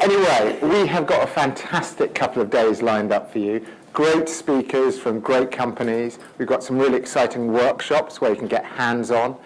Anyway, we have got a fantastic couple of days lined up for you. Great speakers from great companies. We've got some really exciting workshops where you can get hands-on.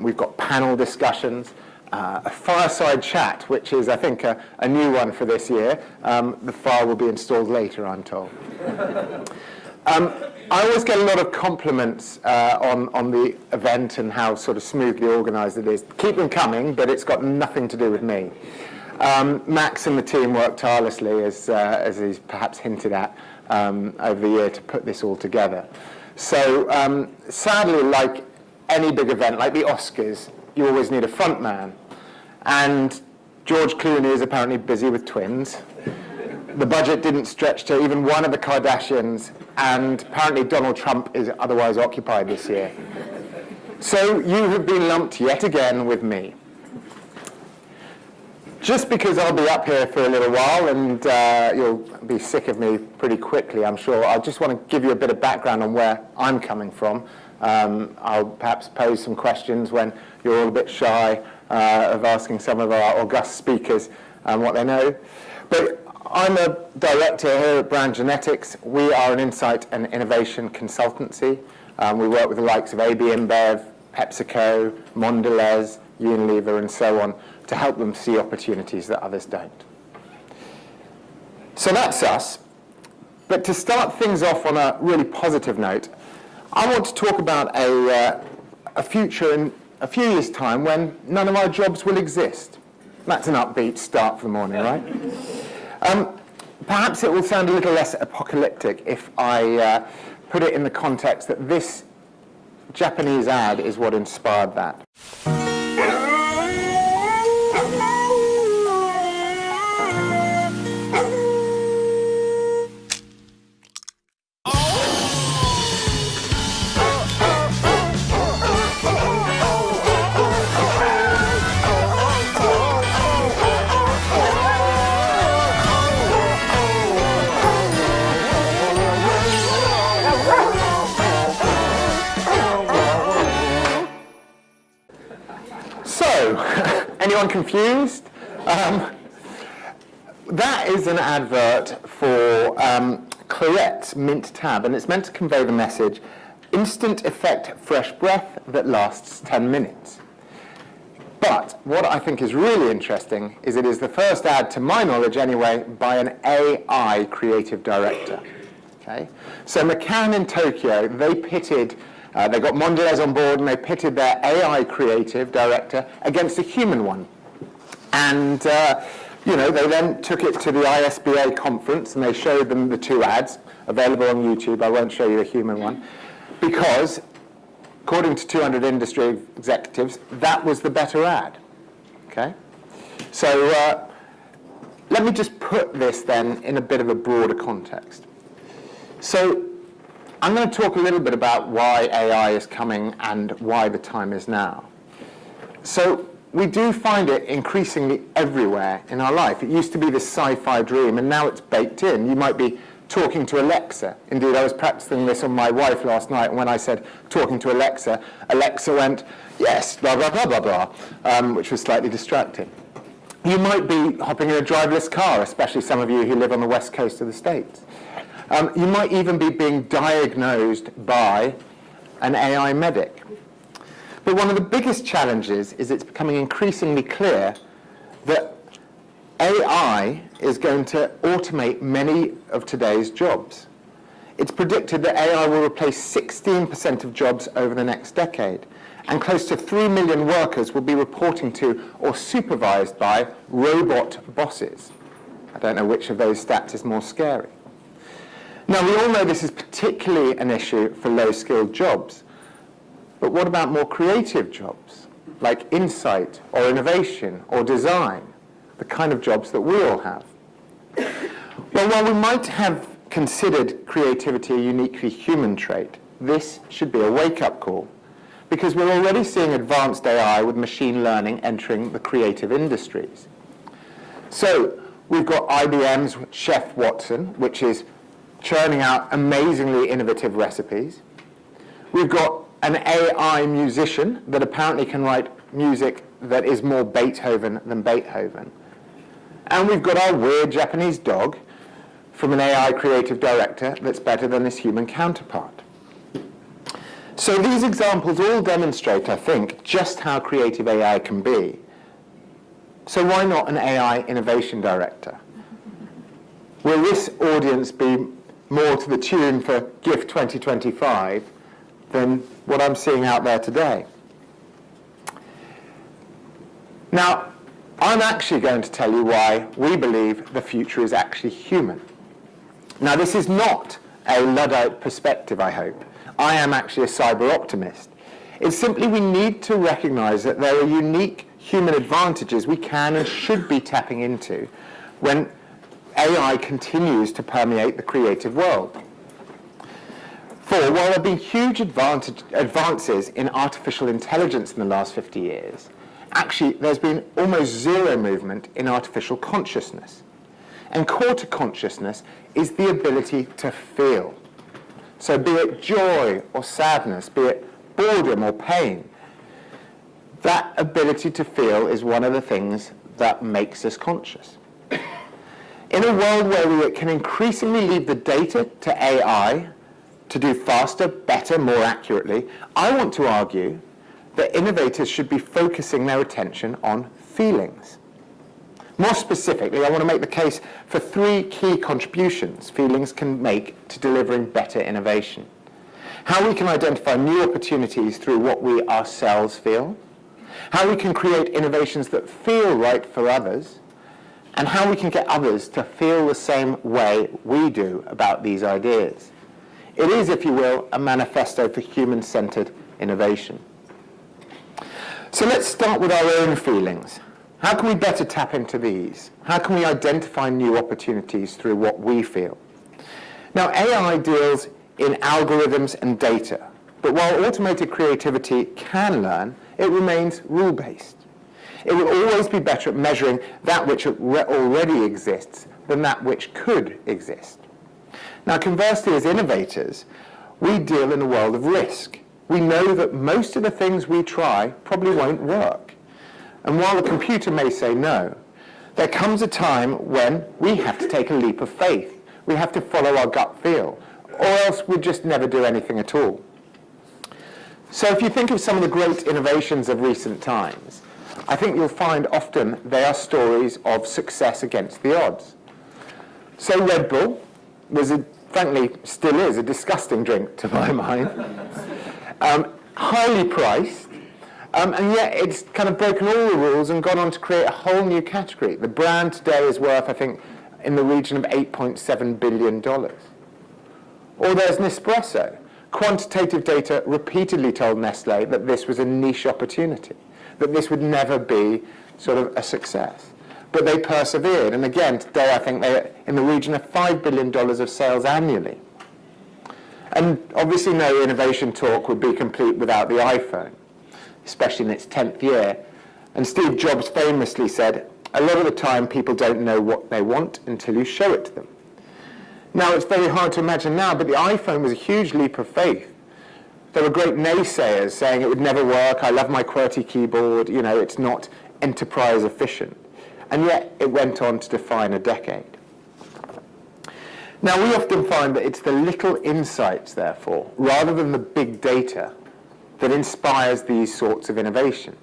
We've got panel discussions, a fireside chat, which is, I think, a new one for this year. The file will be installed later, I'm told. I always get a lot of compliments on the event and how sort of smoothly organised it is. Keep them coming, but it's got nothing to do with me. Max and the team work tirelessly, as he's perhaps hinted at, over the year to put this all together. So sadly, like any big event, like the Oscars, you always need a front man. And George Clooney is apparently busy with twins. The budget didn't stretch to even one of the Kardashians, and apparently Donald Trump is otherwise occupied this year. So you have been lumped yet again with me. Just because I'll be up here for a little while and you'll be sick of me pretty quickly, I'm sure, I just want to give you a bit of background on where I'm coming from. I'll perhaps pose some questions when you're all a bit shy of asking some of our august speakers what they know. But I'm a director here at Brand Genetics. We are an insight and innovation consultancy. We work with the likes of AB InBev, PepsiCo, Mondelez, Unilever, and so on, to help them see opportunities that others don't. So that's us. But to start things off on a really positive note, I want to talk about a future in a few years' time when none of our jobs will exist. That's an upbeat start for the morning, right? Perhaps it will sound a little less apocalyptic if I put it in the context that this Japanese ad is what inspired that. Anyone confused? That is an advert for Claret's Mint Tab, and it's meant to convey the message, instant effect fresh breath that lasts 10 minutes. But what I think is really interesting is it is the first ad, to my knowledge anyway, by an AI creative director. Okay? So McCann in Tokyo, they pitted they got Mondelez on board and they pitted their AI creative director against a human one. And, they then took it to the ISBA conference and they showed them the two ads available on YouTube. I won't show you the human one. Because, according to 200 industry executives, that was the better ad. Okay? So, let me just put this then in a bit of a broader context. So, I'm going to talk a little bit about why AI is coming and why the time is now. So we do find it increasingly everywhere in our life. It used to be this sci-fi dream, and now it's baked in. You might be talking to Alexa. Indeed, I was practicing this on my wife last night, and when I said talking to Alexa, Alexa went, yes, blah, blah, blah, blah, blah, which was slightly distracting. You might be hopping in a driverless car, especially some of you who live on the west coast of the States. You might even be being diagnosed by an AI medic. But one of the biggest challenges is it's becoming increasingly clear that AI is going to automate many of today's jobs. It's predicted that AI will replace 16% of jobs over the next decade, and close to 3 million workers will be reporting to or supervised by robot bosses. I don't know which of those stats is more scary. Now, we all know this is particularly an issue for low-skilled jobs. But what about more creative jobs, like insight or innovation or design, the kind of jobs that we all have? Well, while we might have considered creativity a uniquely human trait, this should be a wake-up call, because we're already seeing advanced AI with machine learning entering the creative industries. So we've got IBM's Chef Watson, which is churning out amazingly innovative recipes. We've got an AI musician that apparently can write music that is more Beethoven than Beethoven. And we've got our weird Japanese dog from an AI creative director that's better than his human counterpart. So these examples all demonstrate, I think, just how creative AI can be. So why not an AI innovation director? Will this audience be more to the tune for GIF 2025 than what I'm seeing out there today? Now, I'm actually going to tell you why we believe the future is actually human. Now, this is not a Luddite perspective, I hope. I am actually a cyber optimist. It's simply we need to recognize that there are unique human advantages we can and should be tapping into when AI continues to permeate the creative world. For while there have been huge advances in artificial intelligence in the last 50 years, actually there's been almost zero movement in artificial consciousness. And core to consciousness is the ability to feel. So be it joy or sadness, be it boredom or pain, that ability to feel is one of the things that makes us conscious. In a world where we can increasingly leave the data to AI to do faster, better, more accurately, I want to argue that innovators should be focusing their attention on feelings. More specifically, I want to make the case for 3 key contributions feelings can make to delivering better innovation. How we can identify new opportunities through what we ourselves feel, how we can create innovations that feel right for others, and how we can get others to feel the same way we do about these ideas. It is, if you will, a manifesto for human-centered innovation. So let's start with our own feelings. How can we better tap into these? How can we identify new opportunities through what we feel? Now, AI deals in algorithms and data, but while automated creativity can learn, it remains rule-based. It will always be better at measuring that which already exists than that which could exist. Now, conversely, as innovators, we deal in a world of risk. We know that most of the things we try probably won't work. And while the computer may say no, there comes a time when we have to take a leap of faith. We have to follow our gut feel, or else we'd just never do anything at all. So if you think of some of the great innovations of recent times, I think you'll find often they are stories of success against the odds. So Red Bull was, frankly, still is a disgusting drink to my mind, highly priced, and yet it's kind of broken all the rules and gone on to create a whole new category. The brand today is worth, I think, in the region of $8.7 billion. Or there's Nespresso. Quantitative data repeatedly told Nestle that this was a niche opportunity, that this would never be sort of a success. But they persevered, and again, today I think they're in the region of $5 billion of sales annually. And obviously no innovation talk would be complete without the iPhone, especially in its 10th year. And Steve Jobs famously said, a lot of the time people don't know what they want until you show it to them. Now, it's very hard to imagine now, but the iPhone was a huge leap of faith. There were great naysayers saying it would never work, I love my QWERTY keyboard, you know, it's not enterprise efficient. And yet it went on to define a decade. Now, we often find that it's the little insights, therefore, rather than the big data, that inspires these sorts of innovation.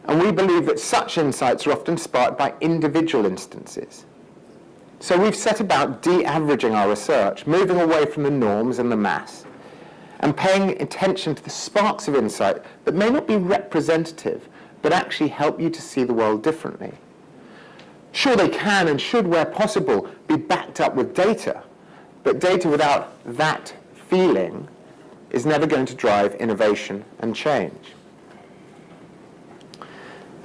And we believe that such insights are often sparked by individual instances. So we've set about de-averaging our research, moving away from the norms and the mass, and paying attention to the sparks of insight that may not be representative, but actually help you to see the world differently. Sure, they can and should, where possible, be backed up with data, but data without that feeling is never going to drive innovation and change.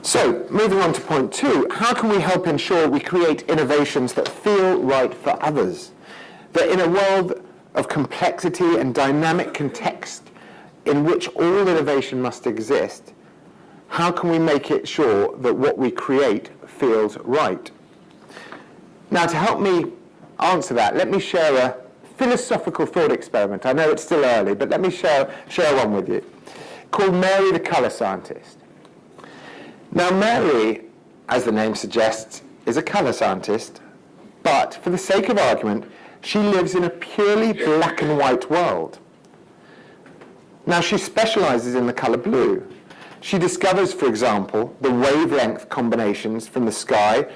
So, moving on to point 2, how can we help ensure we create innovations that feel right for others? That in a world of complexity and dynamic context in which all innovation must exist, how can we make it sure that what we create feels right? Now, to help me answer that, let me share a philosophical thought experiment. I know it's still early, but let me share one with you, called Mary the Colour Scientist. Now, Mary, as the name suggests, is a colour scientist, but for the sake of argument, she lives in a purely black and white world. Now, she specialises in the colour blue. She discovers, for example, the wavelength combinations from the sky,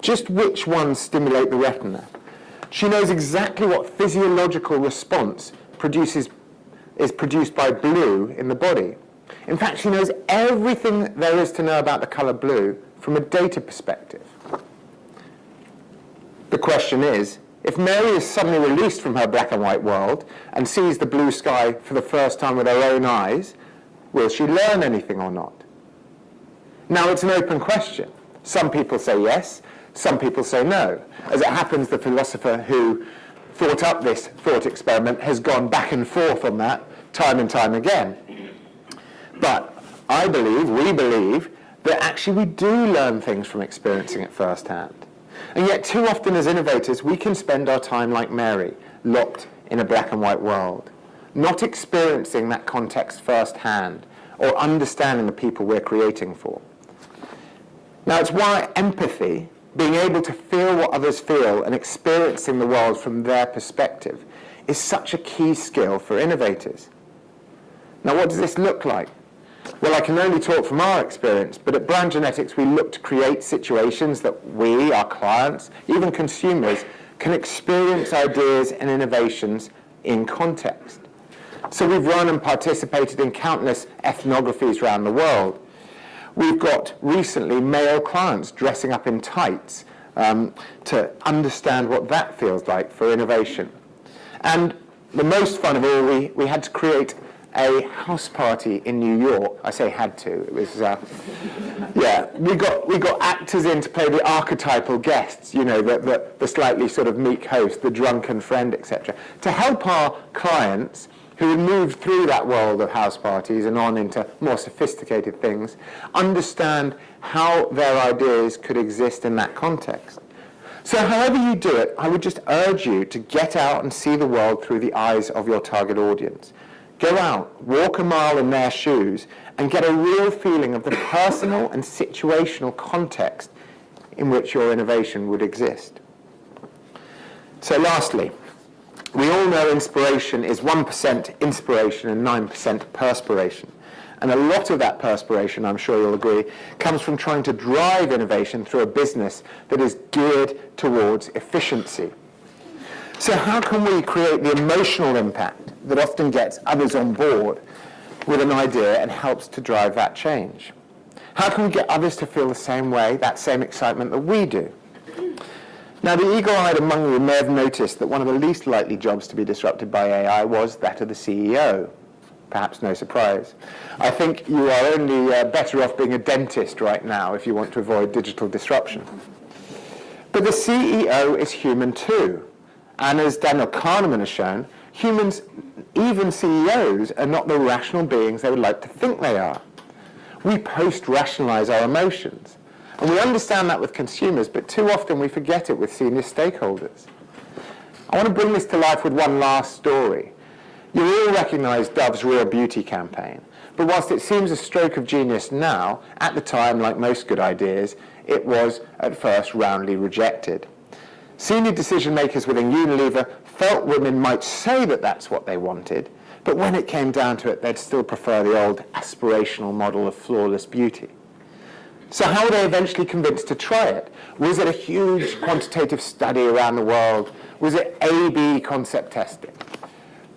just which ones stimulate the retina. She knows exactly what physiological response is produced by blue in the body. In fact, she knows everything there is to know about the colour blue from a data perspective. The question is, if Mary is suddenly released from her black and white world and sees the blue sky for the first time with her own eyes, will she learn anything or not? Now, it's an open question. Some people say yes, some people say no. As it happens, the philosopher who thought up this thought experiment has gone back and forth on that time and time again. But we believe, that actually we do learn things from experiencing it firsthand. And yet too often as innovators, we can spend our time like Mary, locked in a black and white world, not experiencing that context firsthand or understanding the people we're creating for. Now, it's why empathy, being able to feel what others feel and experiencing the world from their perspective, is such a key skill for innovators. Now, what does this look like? Well, I can only talk from our experience, but at Brand Genetics, we look to create situations that we, our clients, even consumers, can experience ideas and innovations in context. So we've run and participated in countless ethnographies around the world. We've got recently male clients dressing up in tights to understand what that feels like for innovation. And the most fun of all, we had to create a house party in New York. I say had to. It was, we got actors in to play the archetypal guests, you know, the slightly sort of meek host, the drunken friend, etc., to help our clients who had moved through that world of house parties and on into more sophisticated things, understand how their ideas could exist in that context. So however you do it, I would just urge you to get out and see the world through the eyes of your target audience. Go out, walk a mile in their shoes, and get a real feeling of the personal and situational context in which your innovation would exist. So lastly, we all know inspiration is 1% inspiration and 9% perspiration. And a lot of that perspiration, I'm sure you'll agree, comes from trying to drive innovation through a business that is geared towards efficiency. So how can we create the emotional impact that often gets others on board with an idea and helps to drive that change? How can we get others to feel the same way, that same excitement that we do? Now, the eagle-eyed among you may have noticed that one of the least likely jobs to be disrupted by AI was that of the CEO. Perhaps no surprise. I think you are only better off being a dentist right now if you want to avoid digital disruption. But the CEO is human too. And as Daniel Kahneman has shown, humans, even CEOs, are not the rational beings they would like to think they are. We post-rationalize our emotions. And we understand that with consumers, but too often we forget it with senior stakeholders. I want to bring this to life with one last story. You all recognise Dove's Real Beauty campaign, but whilst it seems a stroke of genius now, at the time, like most good ideas, it was at first roundly rejected. Senior decision makers within Unilever felt women might say that that's what they wanted, but when it came down to it, they'd still prefer the old aspirational model of flawless beauty. So how were they eventually convinced to try it? Was it a huge quantitative study around the world? Was it A/B concept testing?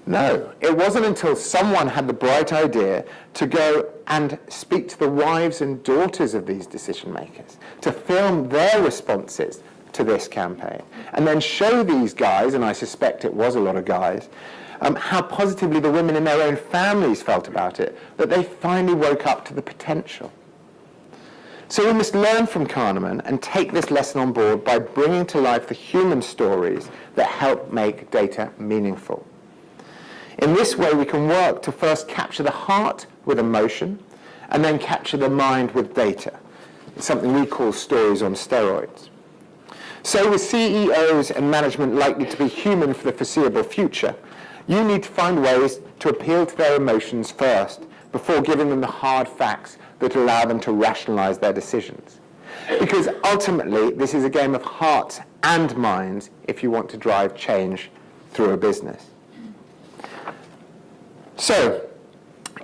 No, it wasn't until someone had the bright idea to go and speak to the wives and daughters of these decision makers, to film their responses to this campaign, and then show these guys, and I suspect it was a lot of guys, how positively the women in their own families felt about it, that they finally woke up to the potential. So we must learn from Kahneman and take this lesson on board by bringing to life the human stories that help make data meaningful. In this way, we can work to first capture the heart with emotion and then capture the mind with data. It's something we call stories on steroids. So with CEOs and management likely to be human for the foreseeable future, you need to find ways to appeal to their emotions first before giving them the hard facts that allow them to rationalize their decisions. Because ultimately, this is a game of hearts and minds if you want to drive change through a business. So,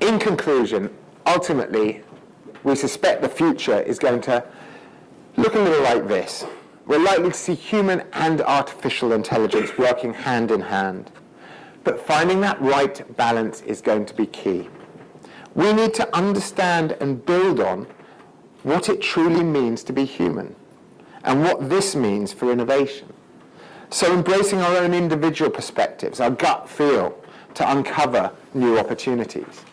in conclusion, ultimately, we suspect the future is going to look a little like this. We're likely to see human and artificial intelligence working hand in hand. But finding that right balance is going to be key. We need to understand and build on what it truly means to be human and what this means for innovation. So embracing our own individual perspectives, our gut feel to uncover new opportunities.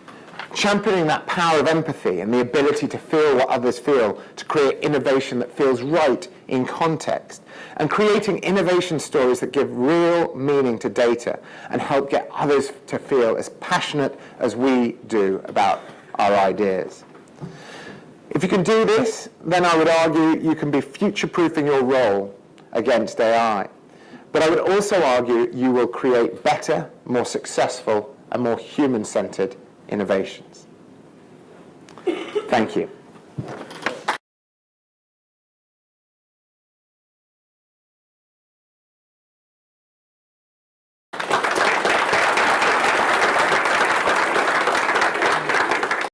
Championing that power of empathy and the ability to feel what others feel to create innovation that feels right in context, and creating innovation stories that give real meaning to data and help get others to feel as passionate as we do about our ideas. If you can do this, then I would argue you can be future-proofing your role against AI. But I would also argue you will create better, more successful, and more human-centered innovations. Thank you.